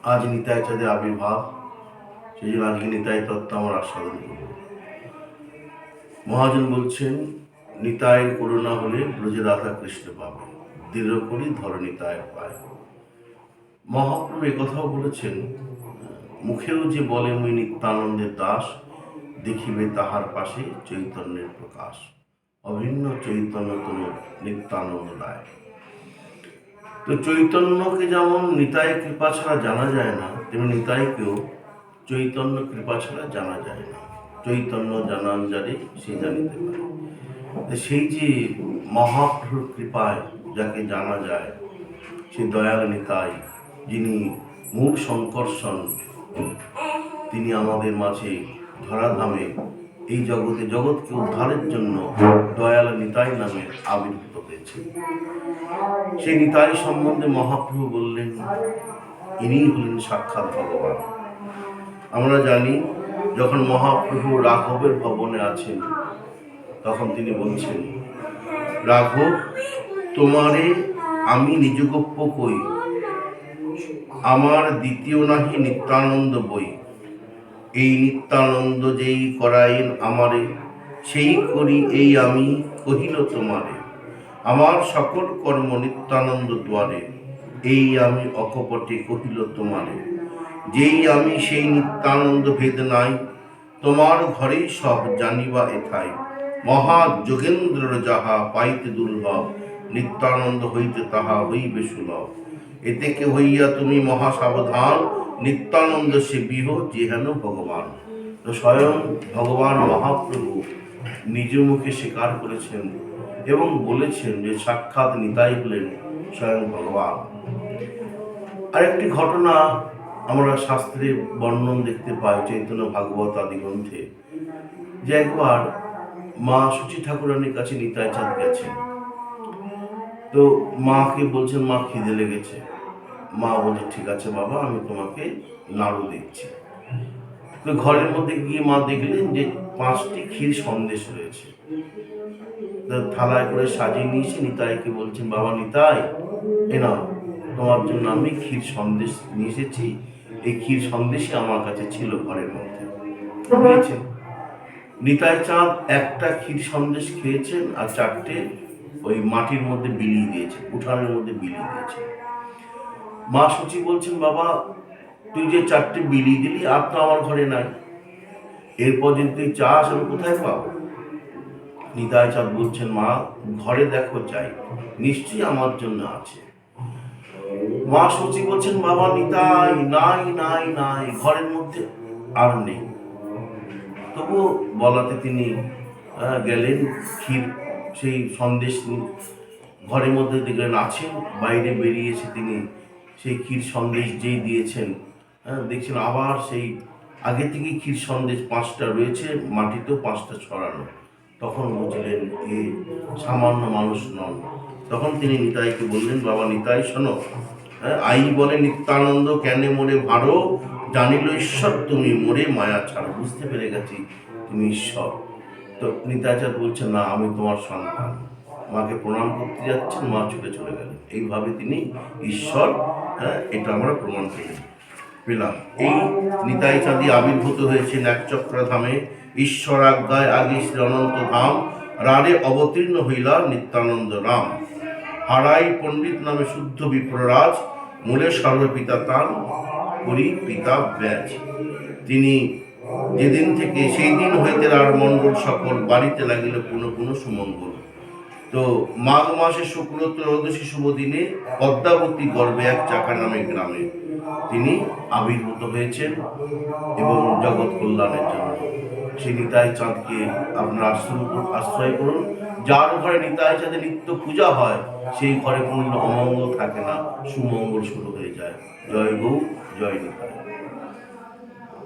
আজ নিতাই চাঁদের আবির্ভাব, সেই জন্য আজকে নিতাই তত্ত্ব আমরা আস্বাদন করব। মহাজন বলছেন, নিতাইয়ের করুণা হলে ব্রজে রাধা কৃষ্ণ পাবে, দৃঢ় করি ধর নিতায়ের পায়। মহাপ্রভু একথাও বলেছেন, মুখেও যে বলে মুই নিত্যানন্দের দাস, দেখিবে তাহার পাশে চৈতন্যের প্রকাশ। অভিন্ন চৈতন্য তনু নিত্যানন্দ দায়। তো চৈতন্যকে যেমন নিতাই কৃপা ছাড়া জানা যায় না, তেমনি নিতাইকেও চৈতন্য কৃপা ছাড়া জানা যায় না। চৈতন্য জানান যারে সে জানিতে পারে। সেই যে মহাপ্রভুর কৃপায় যাকে জানা যায়, সেই দয়াল নিতাই, যিনি মূল সংকর্ষণ, তিনি আমাদের মাঝে ধরাধামে এই জগৎকে উদ্ধারের জন্য দয়াল নিতাই নামে আবির্ভূত হয়েছে। সেই নিতাই সম্বন্ধে মহাপ্রভু বললেন, ইনি হলেন সাক্ষাৎ ভগবান। আমরা জানি, যখন মহাপ্রভু রাঘবের ভবনে আছেন, তখন তিনি বলছেন, রাঘব তোমারে আমি নিজগোপ্য কই, আমার দ্বিতীয় নাহি নিত্যানন্দ বই। এই নিত্যানন্দ যেই করাইন আমারে, সেই করি এই আমি কহিল তোমারে। আমার সকল কর্ম নিত্যানন্দ দ্বারে, এই আমি অকপটে কহিল তোমারে। যেই আমি সেই নিত্যানন্দ ভেদ নাই, তোমার ঘরেই সব জানিবা এথাই। মহা যোগেন্দ্রর যাহা পাইতে দুর্লভ, নিত্যানন্দ হইতে তাহা হইবে সুলভ। এতে কে হইয়া তুমি মহা সাবধান, নিত্যানন্দ সে বিহ যেহেন ভগবান। তো স্বয়ং ভগবান মহাপ্রভু নিজ মুখে স্বীকার করেছেন এবং বলেছেন যে সাক্ষাৎ নিতাই হলেন স্বয়ং ভগবান। আরেকটি ঘটনা আমরা শাস্ত্রে বর্ণন দেখতে পাই, চৈতন্য ভাগবত আদি গ্রন্থে, যে একবার মা সুচি ঠাকুরানীর কাছে নিতাই চাঁদ গেছেন। তো মাকে বলছেন, মা খিদে লেগেছে। মা বলছে, ঠিক আছে বাবা, আমি তোমাকে নাড়ু দিচ্ছি। তো ঘরের মধ্যে গিয়ে মা দেখলেন যে 5টি ক্ষীর সন্দেশ রয়েছে। থালায় করে সাজিয়ে নিয়েছে। নিতাইকে বলছেন, বাবা নিতাই, এ নাও, তোমার জন্য আমি ক্ষীর সন্দেশ নিয়ে এসেছি। এই ক্ষীর সন্দেশই আমার কাছে ছিল ঘরের মধ্যে। নিতাই চাঁদ একটা ক্ষীর সন্দেশ খেয়েছেন আর 4টে ওই মাটির মধ্যে বিলিয়ে দিয়েছে, উঠানের মধ্যে বিলিয়ে দিয়েছে। মা সুচি বলছেন, বাবা তুই যে 4টে বিলিয়ে দিলি, আর তো আমার ঘরে নাই, এরপর যদি তুই চাস আমি কোথায় পাবো? নিতাই চাঁদ বলছেন, মা ঘরে দেখো চাই, নিশ্চয়ই আমার জন্য আছে। মা সুচি বলছেন, বাবা নিতাই, নাই নাই নাই, ঘরের মধ্যে আর নেই। তবু বলাতে তিনি গেলেন, ক্ষীর সেই সন্দেশ ঘরের মধ্যে দেখলেন আছেন। বাইরে বেরিয়েছে তিনি, সেই ক্ষীর সন্দেশ যেই দিয়েছেন, দেখছেন আবার সেই আগে থেকে ক্ষীর সন্দেশ 5টা রয়েছে, মাটিতেও 5টা ছড়ানো। তখন বুঝলেন এ সামান্য মানুষ নন। তখন তিনি নিতাইকে বললেন, বাবা নিতাই শোনো, আই বলে নিত্যানন্দ কেন মোরে ভারো, জানিল ঈশ্বর তুমি মোরে মায়া ছাড়ো। বুঝতে পেরে গেছি তুমি ঈশ্বর। তো নিতাই চাঁদ বলছেন, না আমি তোমার সন্তান। মাকে প্রণাম করতে যাচ্ছেন, মা ছুটে চলে গেলেন। এইভাবে তিনি ঈশ্বর, এটা আমরা প্রমাণ পেলাম। এই নিতাই চাঁদি আবির্ভূত হয়েছেন একচক্রধামে, ঈশ্বর আজ্ঞায় আগে শ্রী অনন্ত ধাম, রারে অবতীর্ণ হইলা নিত্যানন্দ রাম। হারাই পণ্ডিত নামে শুদ্ধ বিপ্ররাজ, মূলে সর্বপিতা তান, করি পিতা ব্যাজ। তিনি যেদিন থেকে সেই দিন হইতে আর মণ্ডল সকল, বাড়িতে লাগিল পুনঃ পুনঃ সুমঙ্গল। তো মাঘ মাসে শুক্ল ত্রয়োদশী শুভ দিনে পদ্মাবতী গর্ভে এক চাকা নামে গ্রামে তিনি আবির্ভূত হয়েছেন এবং জগৎ কল্যাণের জন্য। সেই নিতাই চাঁদকে আপনারা আশ্রয় করুন। যার ঘরে নিতাই চাঁদের নিত্য পূজা হয়, সেই ঘরে কোনো অমঙ্গল থাকে না, সুমঙ্গল শুরু হয়ে যায়। জয় গৌ, জয় নিতাই।